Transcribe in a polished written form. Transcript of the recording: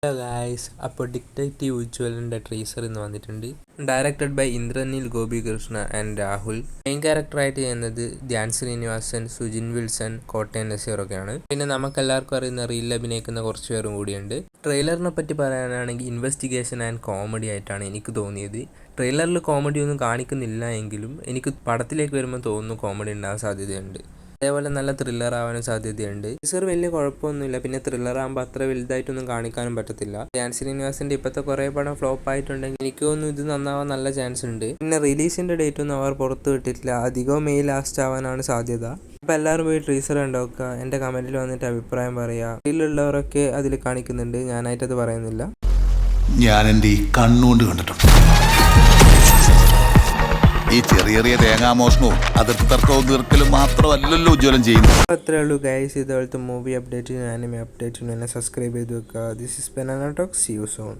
Hello guys, അപ്പോൾ detective ഉജ്ജ്വലൻ്റെ teaser ഇന്ന് വന്നിട്ടുണ്ട്. Directed by Indraneel Gopikrishna and Rahul. Main ക്യാരക്ടറായിട്ട് ചെയ്യുന്നത് ധ്യാൻ ശ്രീനിവാസൻ, സുജിൻ വിൽസൺ, കോട്ടയം നസീറൊക്കെയാണ്. പിന്നെ നമുക്കെല്ലാവർക്കും അറിയുന്ന റീലിൽ അഭിനയിക്കുന്ന കുറച്ച് പേരും കൂടിയുണ്ട്. ട്രെയിലറിനെ പറ്റി പറയാനാണെങ്കിൽ ഇൻവെസ്റ്റിഗേഷൻ ആൻഡ് കോമഡി ആയിട്ടാണ് എനിക്ക് തോന്നിയത്. ട്രെയിലറിൽ കോമഡി ഒന്നും കാണിക്കുന്നില്ല എങ്കിലും എനിക്ക് പടത്തിലേക്ക് വരുമ്പോൾ തോന്നുന്നു കോമഡി ഉണ്ടാകാൻ സാധ്യതയുണ്ട്. അതേപോലെ നല്ല ത്രില്ലർ ആവാനും സാധ്യതയുണ്ട്. ടീസർ വലിയ കുഴപ്പമൊന്നുമില്ല. പിന്നെ ത്രില്ലർ ആകുമ്പോൾ അത്ര വലുതായിട്ടൊന്നും കാണിക്കാനും പറ്റത്തില്ല. ധ്യാൻ ശ്രീനിവാസന്റെ ഇപ്പോഴത്തെ കുറേ പടം ഫ്ലോപ്പ് ആയിട്ടുണ്ടെങ്കിൽ എനിക്ക് തോന്നുന്നു ഇത് നന്നാവാൻ നല്ല ചാൻസ് ഉണ്ട്. പിന്നെ റിലീസിന്റെ ഡേറ്റ് ഒന്നും അവർ പുറത്ത് വിട്ടിട്ടില്ല. അധികവും മെയ് ലാസ്റ്റ് ആവാനാണ് സാധ്യത. അപ്പോൾ എല്ലാവരും പോയി ട്രീസർ കണ്ടുനോക്കുക. എൻ്റെ കമന്റിൽ വന്നിട്ട് അഭിപ്രായം പറയുക. ഇതിലുള്ളവരൊക്കെ അതിൽ കാണിക്കുന്നുണ്ട്, ഞാനായിട്ടത് പറയുന്നില്ല. ഞാൻ എൻ്റെ ഈ കണ്ണുകൊണ്ട് കണ്ടിട്ടുണ്ട്. ഈ ചെറിയ ചെറിയ തേങ്ങാമോഷണവും അതിർത്തർക്കവും തീർക്കലും മാത്രമല്ലല്ലോ ഉജ്ജ്വലം ചെയ്യുന്നത്. അത്രേ ഉള്ളൂ ഗൈസ്. ഇതുപോലത്തെ മൂവി അപ്ഡേറ്റിനും ആനിമേ അപ്ഡേറ്റിനും എന്നെ സബ്സ്ക്രൈബ് ചെയ്ത് വെക്കുക. This is Banana Talks. See you soon.